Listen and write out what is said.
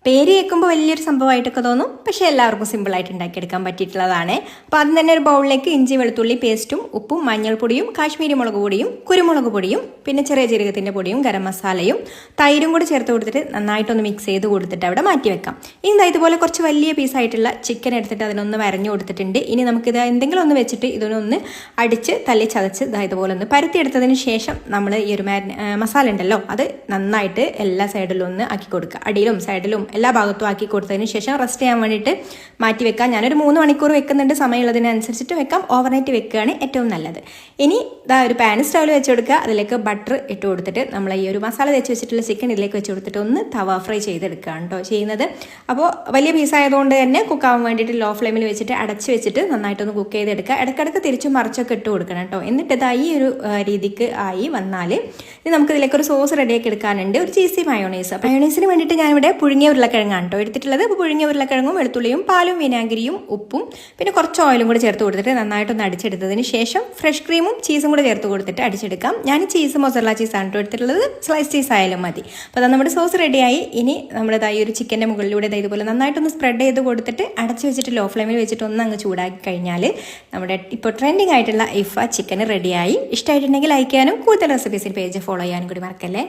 പേര് കേൾക്കുമ്പോൾ വലിയൊരു സംഭവമായിട്ടൊക്കെ തോന്നും, പക്ഷേ എല്ലാവർക്കും സിമ്പിളായിട്ട് ഉണ്ടാക്കിയെടുക്കാൻ പറ്റിയിട്ടുള്ളതാണ്. അപ്പോൾ ആദ്യം തന്നെ ഒരു ബൗളിലേക്ക് ഇഞ്ചി വെളുത്തുള്ളി പേസ്റ്റും ഉപ്പും മഞ്ഞൾപ്പൊടിയും കാശ്മീരി മുളക് പൊടിയും കുരുമുളക് പൊടിയും പിന്നെ ചെറിയ ജീരകത്തിൻ്റെ പൊടിയും ഗരം മസാലയും തൈരും കൂടി ചേർത്ത് കൊടുത്തിട്ട് നന്നായിട്ടൊന്ന് മിക്സ് ചെയ്ത് കൊടുത്തിട്ട് അവിടെ മാറ്റി വെക്കാം. ഇനി ഇതുപോലെ കുറച്ച് വലിയ പീസായിട്ടുള്ള ചിക്കൻ എടുത്തിട്ട് അതിനൊന്ന് വരഞ്ഞു കൊടുത്തിട്ടുണ്ട്. ഇനി നമുക്കിത് എന്തെങ്കിലും ഒന്ന് വെച്ചിട്ട് ഇതിനൊന്ന് അടിച്ച് തല്ലി ചതച്ച് ഇതുപോലെ ഒന്ന് പരത്തിയെടുത്തതിന് ശേഷം നമ്മൾ ഈ ഒരു മസാല ഉണ്ടല്ലോ അത് നന്നായിട്ട് എല്ലാ സൈഡിലും ഒന്ന് ആക്കി കൊടുക്കുക. അടിയിലും സൈഡിലും എല്ലാ ഭാഗത്തും ആക്കി കൊടുത്തതിന് ശേഷം റെസ്റ്റ് ചെയ്യാൻ വേണ്ടിയിട്ട് മാറ്റി വെക്കാം. ഞാനൊരു 3 മണിക്കൂർ വെക്കുന്നുണ്ട്, സമയമുള്ളതിനനുസരിച്ചിട്ട് വെക്കാം. ഓവർനൈറ്റ് വെക്കുകയാണ് ഏറ്റവും നല്ലത്. ഇനി ഒരു പാൻ സ്റ്റൗവിൽ വെച്ച് കൊടുക്കുക. അതിലേക്ക് ബട്ടർ ഇട്ട് കൊടുത്തിട്ട് നമ്മൾ ഈ ഒരു മസാല തേച്ച് വെച്ചിട്ടുള്ള ചിക്കൻ ഇതിലേക്ക് വെച്ച് കൊടുത്തിട്ട് ഒന്ന് തവ ഫ്രൈ ചെയ്തെടുക്കുകയാണ് കേട്ടോ ചെയ്യുന്നത്. അപ്പോൾ വലിയ പീസായതുകൊണ്ട് തന്നെ കുക്കാവാൻ വേണ്ടിയിട്ട് ലോ ഫ്ലെയിമിൽ വെച്ചിട്ട് അടച്ച് വെച്ചിട്ട് നന്നായിട്ടൊന്ന് കുക്ക് ചെയ്തെടുക്കുക. ഇടയ്ക്കിടയ്ക്ക് തിരിച്ചും മറിച്ചൊക്കെ ഇട്ട് കൊടുക്കണം കേട്ടോ. എന്നിട്ട് ഈ ഒരു രീതിക്ക് ആയി വന്നാൽ ഇനി നമുക്ക് ഇതിലേക്ക് ഒരു സോസ് റെഡിയാക്കി എടുക്കാനുണ്ട്. ഒരു ചീസി മയോണൈസ്. മയോണൈസിന് വേണ്ടിയിട്ട് ഞാനിവിടെ പുഴുങ്ങിയ ഉരുളക്കിഴങ്ങാണ് കേട്ടോ എടുത്തിട്ടുള്ളത്. അപ്പോൾ പുഴുങ്ങിയ ഉരുളക്കിഴങ്ങും വെളുത്തുള്ളിയും പാലും വിനാഗിരിയും ഉപ്പും പിന്നെ കുറച്ച് ഓയിലും കൂടി ചേർത്ത് കൊടുത്തിട്ട് നന്നായിട്ടൊന്ന് അടിച്ചെടുത്തതിന് ശേഷം ഫ്രഷ് ക്രീമും ചീസും കൂടി ചേർത്ത് കൊടുത്തിട്ട് അടിച്ചെടുക്കാം. ഞാൻ ചീസ് മൊസറല്ല ചീസാണ് കേട്ടോ എടുത്തിട്ടുള്ളത്. സ്ലൈസ് ചീസ് ആയാലും മതി. അപ്പോൾ അത് നമ്മുടെ സോസ് റെഡിയായി. ഇനി ഈ ഒരു ചിക്കൻ്റെ മുകളിലൂടെ ഇതുപോലെ നന്നായിട്ടൊന്ന് സ്പ്രെഡ് ചെയ്ത് കൊടുത്തിട്ട് അടച്ച് വെച്ചിട്ട് ലോ ഫ്ലെയിമിൽ വെച്ചിട്ട് ഒന്ന് അങ്ങ് ചൂടാക്കി കഴിഞ്ഞാൽ നമ്മുടെ ഇപ്പോൾ ട്രെൻഡിങ് ആയിട്ടുള്ള ഇഫ ചിക്കൻ റെഡിയായി. ഇഷ്ടമായിട്ടുണ്ടെങ്കിൽ ലൈക്ക് ചെയ്യാനും കൂടുതൽ റെസിപ്പീസിന് പേജ് ഫോളോ ചെയ്യാനും കൂടി മറക്കല്ലേ.